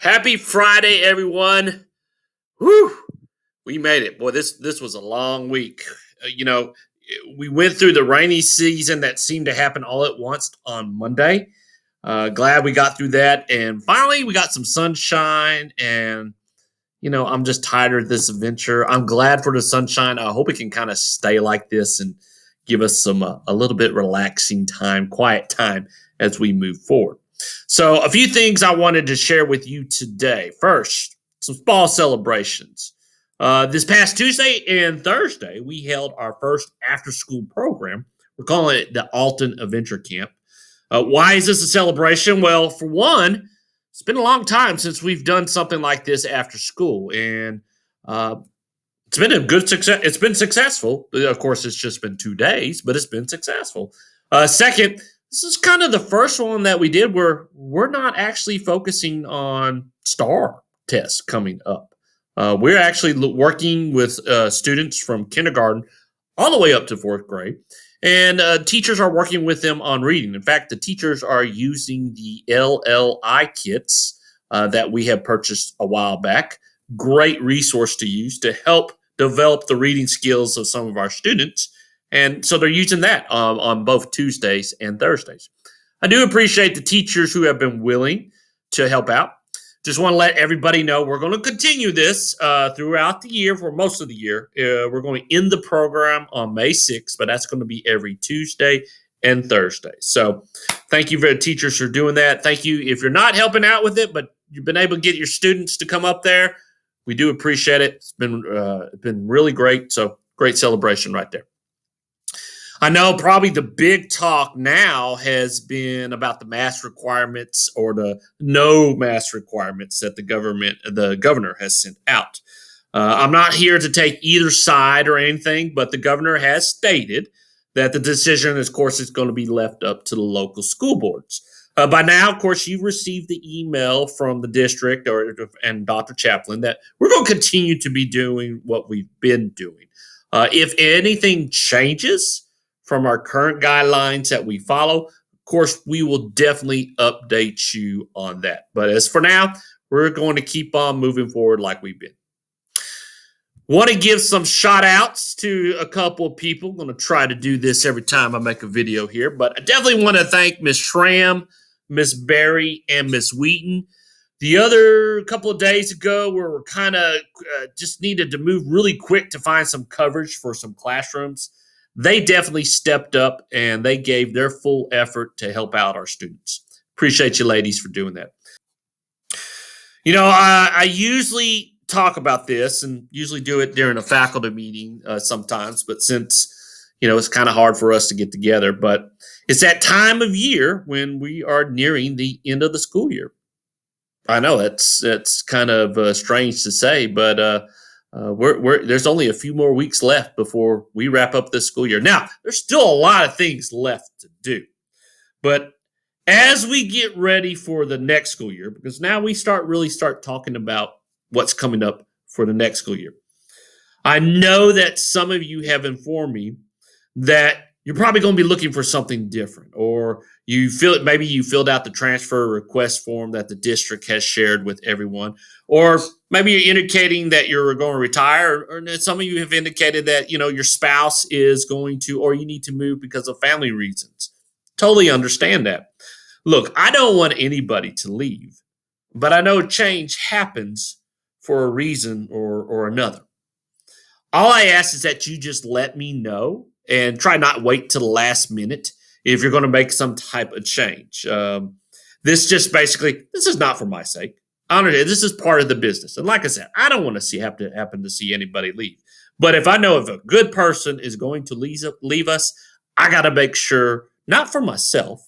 Happy Friday, everyone. Whew, we made it. Boy, this was a long week. We went through the rainy season that seemed to happen all at once on Monday. Glad we got through that. And finally, we got some sunshine. And, I'm just tired of this adventure. I'm glad for the sunshine. I hope it can kind of stay like this and give us a little bit relaxing time, quiet time as we move forward. So, a few things I wanted to share with you today. First, some fall celebrations. This past Tuesday and Thursday, we held our first after school program. We're calling it the Alton Adventure Camp. Why is this a celebration? Well, for one, it's been a long time since we've done something like this after school, and uh, it's been a good success. It's been successful. Of course, it's just been 2 days, but it's been successful. Second, this is kind of the first one that we did where we're not actually focusing on STAR tests coming up. We're actually working with students from kindergarten all the way up to fourth grade. And teachers are working with them on reading. In fact, the teachers are using the LLI kits that we have purchased a while back. Great resource to use to help develop the reading skills of some of our students. And so they're using that on both Tuesdays and Thursdays. I do appreciate the teachers who have been willing to help out. Just want to let everybody know we're going to continue this throughout the year for most of the year. We're going to end the program on May 6th, but that's going to be every Tuesday and Thursday. So thank you for the teachers for doing that. Thank you if you're not helping out with it, but you've been able to get your students to come up there. We do appreciate it. It's been really great. So great celebration right there. I know probably the big talk now has been about the mask requirements or the no mask requirements that the governor has sent out. I'm not here to take either side or anything, but the governor has stated that the decision, of course, is going to be left up to the local school boards. By now, of course, you've received the email from the district and Dr. Chaplin that we're going to continue to be doing what we've been doing. If anything changes from our current guidelines that we follow, of course, we will definitely update you on that. But as for now, we're going to keep on moving forward like we've been. Want to give some shout outs to a couple of people. I'm going to try to do this every time I make a video here, but I definitely want to thank Miss Schramm, Miss Berry, and Miss Wheaton. The other couple of days ago, we were kind of just needed to move really quick to find some coverage for some classrooms. They definitely stepped up and they gave their full effort to help out our students. Appreciate you ladies for doing that. I usually talk about this and usually do it during a faculty meeting sometimes, but since it's kind of hard for us to get together, but it's that time of year when we are nearing the end of the school year. I know that's kind of strange to say, but there's only a few more weeks left before we wrap up this school year. Now, there's still a lot of things left to do, but as we get ready for the next school year, because now we start talking about what's coming up for the next school year. I know that some of you have informed me that you're probably going to be looking for something different, or maybe you filled out the transfer request form that the district has shared with everyone, or maybe you're indicating that you're going to retire, or some of you have indicated that your spouse is going to, or you need to move because of family reasons. Totally understand that. Look, I don't want anybody to leave, but I know change happens for a reason or another. All I ask is that you just let me know and try not wait to the last minute if you're going to make some type of change. This is not for my sake. This is part of the business. And like I said, I don't want to happen to see anybody leave. But if I know if a good person is going to leave us, I got to make sure, not for myself,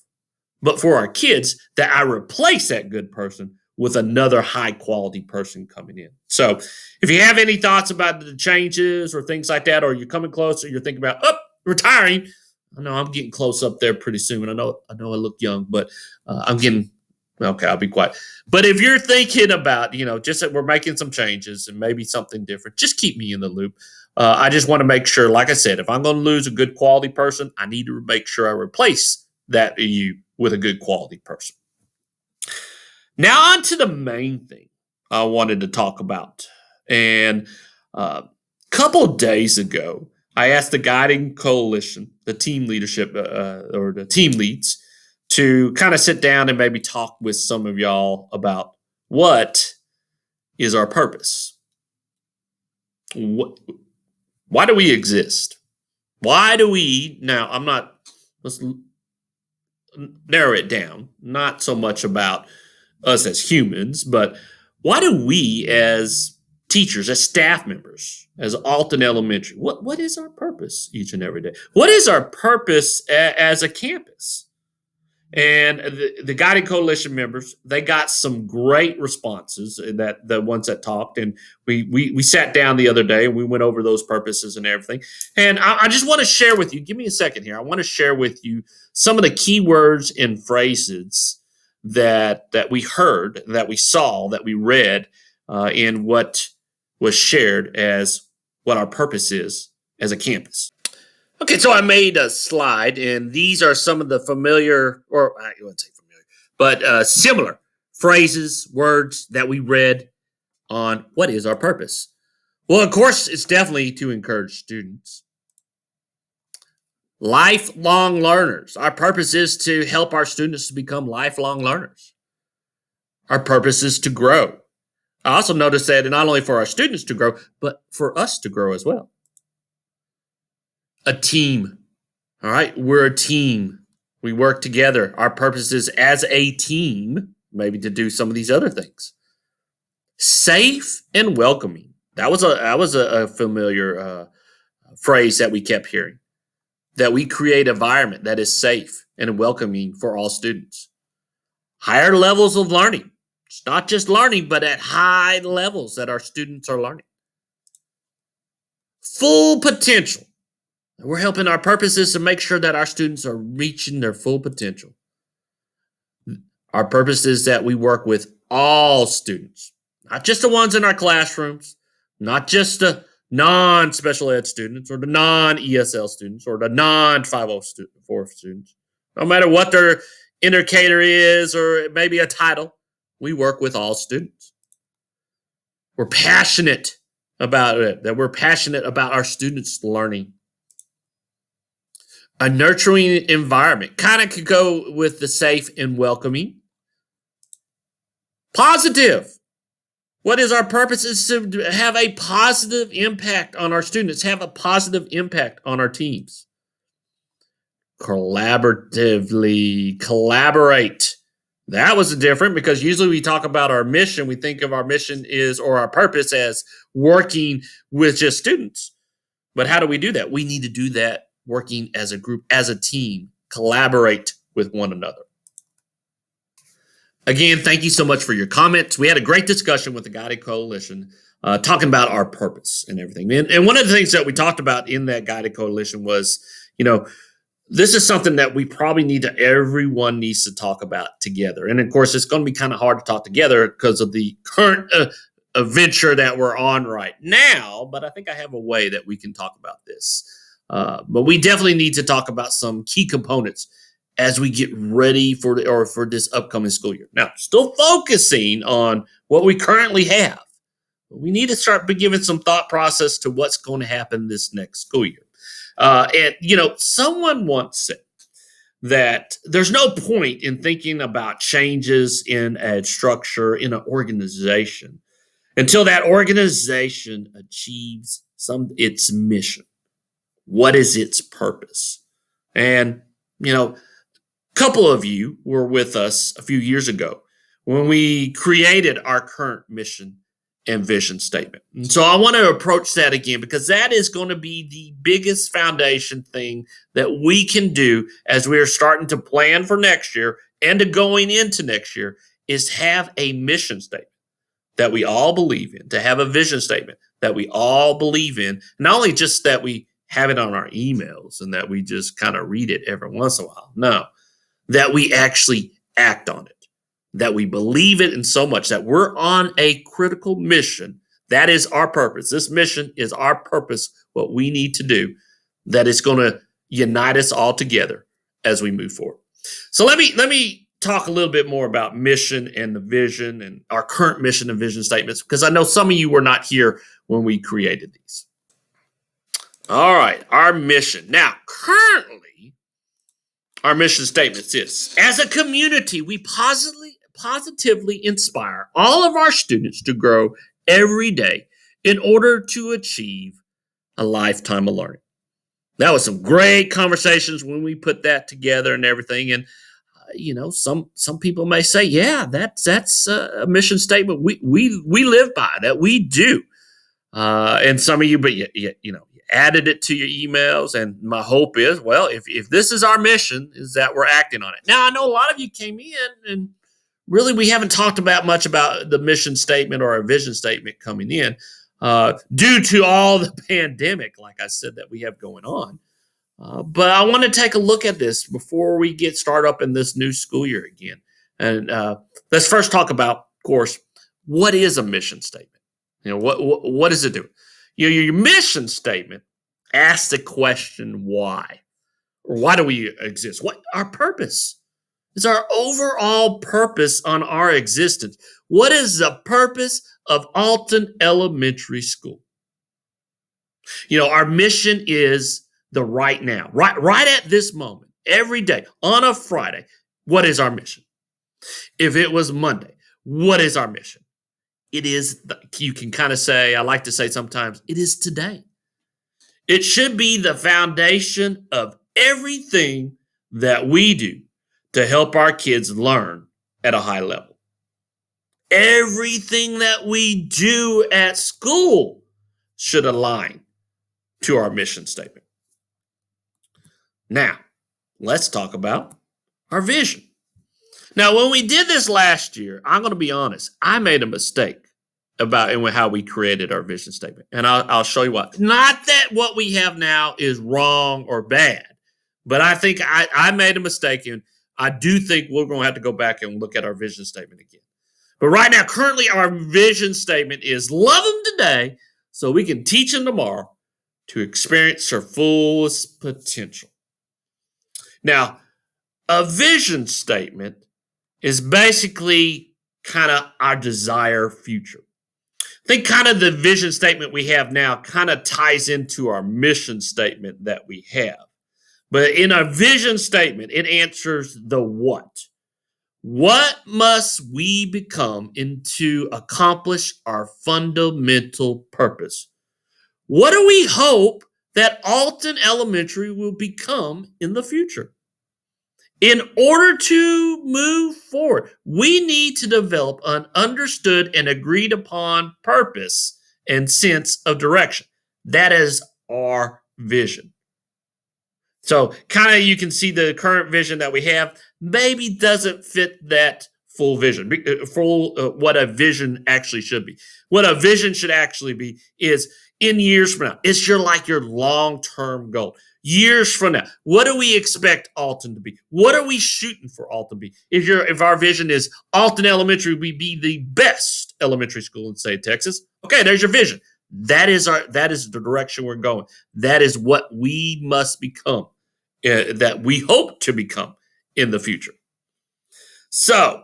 but for our kids, that I replace that good person with another high quality person coming in. So if you have any thoughts about the changes or things like that, or you're coming close, or you're thinking about retiring, I know I'm getting close up there pretty soon. I know I look young, but I'm getting okay. I'll be quiet. But if you're thinking about, just that we're making some changes and maybe something different, just keep me in the loop. I just want to make sure, like I said, if I'm going to lose a good quality person, I need to make sure I replace that you with a good quality person. Now, on to the main thing I wanted to talk about. And a couple days ago, I asked the guiding coalition, the team leadership or the team leads, to kind of sit down and maybe talk with some of y'all about what is our purpose. What, why do we exist? Why do we now? I'm not. Let's narrow it down. Not so much about us as humans, but why do we as teachers, as staff members, as Alton Elementary, what is our purpose each and every day? What is our purpose as a campus? And the guiding coalition members, they got some great responses. That the ones that talked, and we sat down the other day and we went over those purposes and everything. And I just want to share with you. Give me a second here. I want to share with you some of the key words and phrases that we heard, that we saw, that we read in what was shared as what our purpose is as a campus. Okay, so I made a slide, and these are some of the familiar, or I wouldn't say familiar, but similar phrases, words that we read on what is our purpose. Well, of course, it's definitely to encourage students. Lifelong learners. Our purpose is to help our students to become lifelong learners. Our purpose is to grow. I also noticed that not only for our students to grow, but for us to grow as well. A team. All right, we're a team. We work together. Our purpose is as a team, maybe to do some of these other things. Safe and welcoming. That was a familiar phrase that we kept hearing. That we create an environment that is safe and welcoming for all students. Higher levels of learning. It's not just learning, but at high levels that our students are learning. Full potential. We're helping. Our purpose is to make sure that our students are reaching their full potential. Our purpose is that we work with all students, not just the ones in our classrooms, not just the non-special ed students or the non-ESL students or the non-504 students. No matter what their indicator is or maybe a title, we work with all students. We're passionate about it, that we're passionate about our students learning. A nurturing environment kind of could go with the safe and welcoming. Positive. What is our purpose is to have a positive impact on our students, have a positive impact on our teams. Collaboratively, collaborate. That was different because usually we talk about our mission. We think of our mission or our purpose as working with just students. But how do we do that? We need to do that working as a group, as a team, collaborate with one another. Again, thank you so much for your comments. We had a great discussion with the Guided Coalition talking about our purpose and everything. And one of the things that we talked about in that Guided Coalition was, this is something that we probably everyone needs to talk about together. And of course, it's going to be kind of hard to talk together because of the current adventure that we're on right now. But I think I have a way that we can talk about this. But we definitely need to talk about some key components as we get ready for this upcoming school year. Now, still focusing on what we currently have. We need to start giving some thought process to what's going to happen this next school year. Someone once said that there's no point in thinking about changes in a structure, in an organization, until that organization achieves its mission. What is its purpose? And, a couple of you were with us a few years ago when we created our current mission and vision statement. And so I want to approach that again because that is going to be the biggest foundation thing that we can do as we're starting to plan for next year and to going into next year is have a mission statement that we all believe in, to have a vision statement that we all believe in, not only just that we have it on our emails and that we just kind of read it every once in a while. No, that we actually act on it, that we believe it in so much that we're on a critical mission. That is our purpose. This mission is our purpose, what we need to do, that is going to unite us all together as we move forward. So let me talk a little bit more about mission and the vision and our current mission and vision statements because I know some of you were not here when we created these. All right, our mission. Now, currently, our mission statement is as a community, we positively inspire all of our students to grow every day in order to achieve a lifetime of learning. That was some great conversations when we put that together and everything. And some people may say, yeah, that's a mission statement we live by, that we do. And some of you, but you added it to your emails. And my hope is, well, if this is our mission, is that we're acting on it. Now, I know a lot of you came in and really we haven't talked about much about the mission statement or our vision statement coming in due to all the pandemic, like I said, that we have going on. But I want to take a look at this before we get started up in this new school year again. And let's first talk about, of course, what is a mission statement? What does it do? Your mission statement asks the question why, or why do we exist? What our purpose is, our overall purpose on our existence. What is the purpose of Alton Elementary School? Our mission is the right now, right at this moment, every day on a Friday. What is our mission? If it was Monday, what is our mission? It is, you can kind of say, I like to say sometimes, it is today. It should be the foundation of everything that we do to help our kids learn at a high level. Everything that we do at school should align to our mission statement. Now, let's talk about our vision. Now, when we did this last year, I'm going to be honest, I made a mistake about how we created our vision statement. And I'll show you what. Not that what we have now is wrong or bad, but I think I made a mistake, and I do think we're going to have to go back and look at our vision statement again. But right now, currently, our vision statement is love them today so we can teach them tomorrow to experience their fullest potential. Now, a vision statement is basically kind of our desired future. I think kind of the vision statement we have now kind of ties into our mission statement that we have. But in our vision statement, it answers the what. What must we become to accomplish our fundamental purpose? What do we hope that Alton Elementary will become in the future? In order to move forward, we need to develop an understood and agreed upon purpose and sense of direction. That is our vision. So, kind of, you can see the current vision that we have maybe doesn't fit that full vision, what a vision actually should be. What a vision should actually be is in years from now. It's your long-term goal. Years from now, what do we expect Alton to be? What are we shooting for Alton to be? If our vision is Alton Elementary, we be the best elementary school in the state of Texas. Okay, there's your vision. That is the direction we're going. That is what we must become, that we hope to become in the future. So,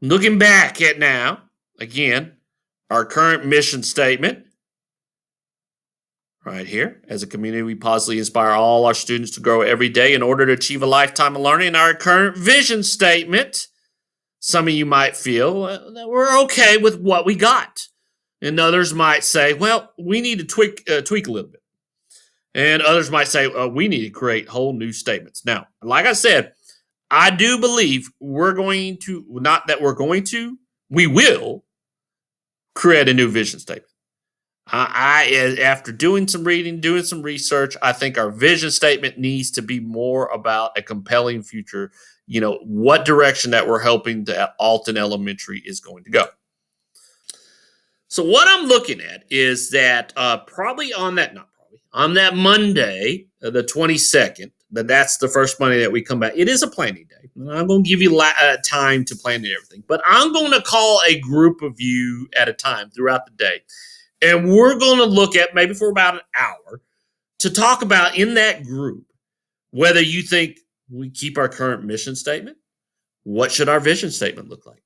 looking back at now, again, our current mission statement. Right here, as a community, we positively inspire all our students to grow every day in order to achieve a lifetime of learning. Our current vision statement, some of you might feel that we're okay with what we got. And others might say, well, we need to tweak a little bit. And others might say, we need to create whole new statements. Now, like I said, I do believe we will create a new vision statement. After doing some reading, doing some research, I think our vision statement needs to be more about a compelling future. What direction that we're helping that Alton Elementary is going to go. So what I'm looking at is that probably on that Monday, the 22nd, that's the first Monday that we come back. It is a planning day. I'm going to give you time to plan and everything, but I'm going to call a group of you at a time throughout the day. And we're going to look at maybe for about an hour to talk about in that group whether you think we keep our current mission statement, what should our vision statement look like?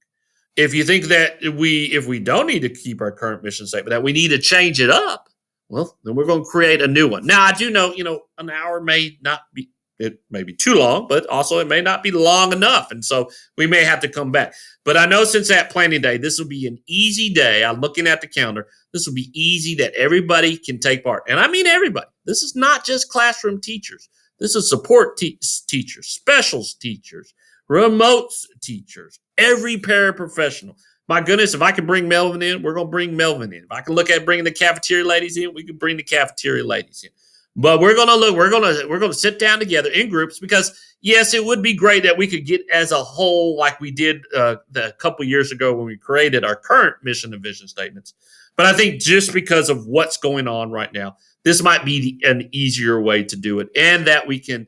If you think that if we don't need to keep our current mission statement, that we need to change it up, well, then we're going to create a new one. Now, I do know, an hour may not be, it may be too long, but also it may not be long enough. And so we may have to come back. But I know since that planning day, this will be an easy day. I'm looking at the calendar. This will be easy that everybody can take part. And I mean everybody. This is not just classroom teachers. This is support teachers, specials teachers, remote teachers, every paraprofessional. My goodness, if I can bring Melvin in, we're going to bring Melvin in. If I can look at bringing the cafeteria ladies in, we can bring the cafeteria ladies in. But we're going to look, we're going to sit down together in groups because yes, it would be great that we could get as a whole like we did a couple years ago when we created our current mission and vision statements. But I think just because of what's going on right now, this might be an easier way to do it, and that we can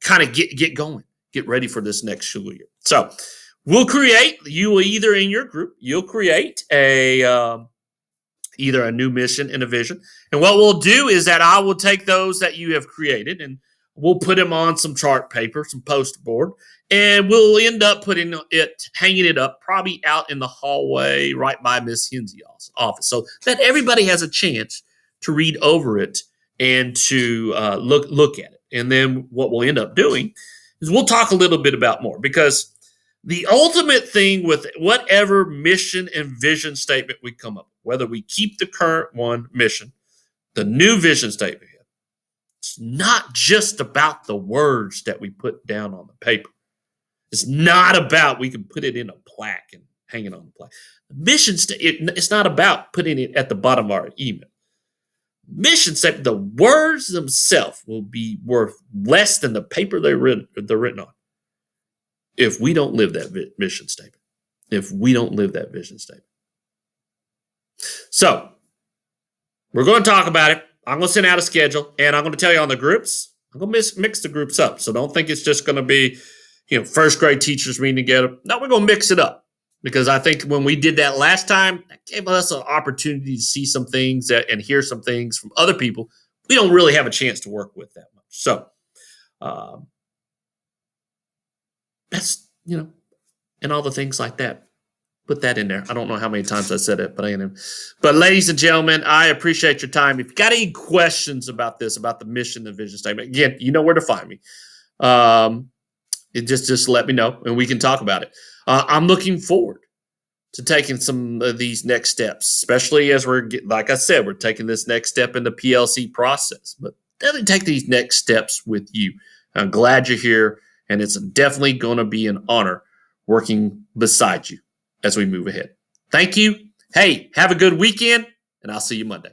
kind of get going, get ready for this next school year. So you will either in your group, you'll create either a new mission and a vision. And what we'll do is that I will take those that you have created and we'll put them on some chart paper, some poster board, and we'll end up hanging it up probably out in the hallway right by Miss Hensley's office so that everybody has a chance to read over it and to look at it. And then what we'll end up doing is we'll talk a little bit about more, because the ultimate thing with whatever mission and vision statement we come up with, whether we keep the current one mission, the new vision statement, it's not just about the words that we put down on the paper. It's not about we can put it in a plaque and hang it on the plaque. The mission statement, it's not about putting it at the bottom of our email. Mission statement, the words themselves will be worth less than the paper they're written on if we don't live that mission statement, if we don't live that vision statement. So we're going to talk about it. I'm going to send out a schedule, and I'm going to tell you on the groups. I'm going to mix the groups up. So don't think it's just going to be, first grade teachers meeting together. No, we're going to mix it up, because I think when we did that last time, that gave us an opportunity to see some things and hear some things from other people we don't really have a chance to work with that much. So that's, and all the things like that. Put that in there. I don't know how many times I said it, but I am. But ladies and gentlemen, I appreciate your time. If you got any questions about this, about the mission and vision statement, again, you know where to find me. Just let me know and we can talk about it. I'm looking forward to taking some of these next steps, especially as like I said, we're taking this next step in the PLC process. But definitely take these next steps with you. I'm glad you're here, and it's definitely going to be an honor working beside you as we move ahead. Thank you. Hey, have a good weekend, and I'll see you Monday.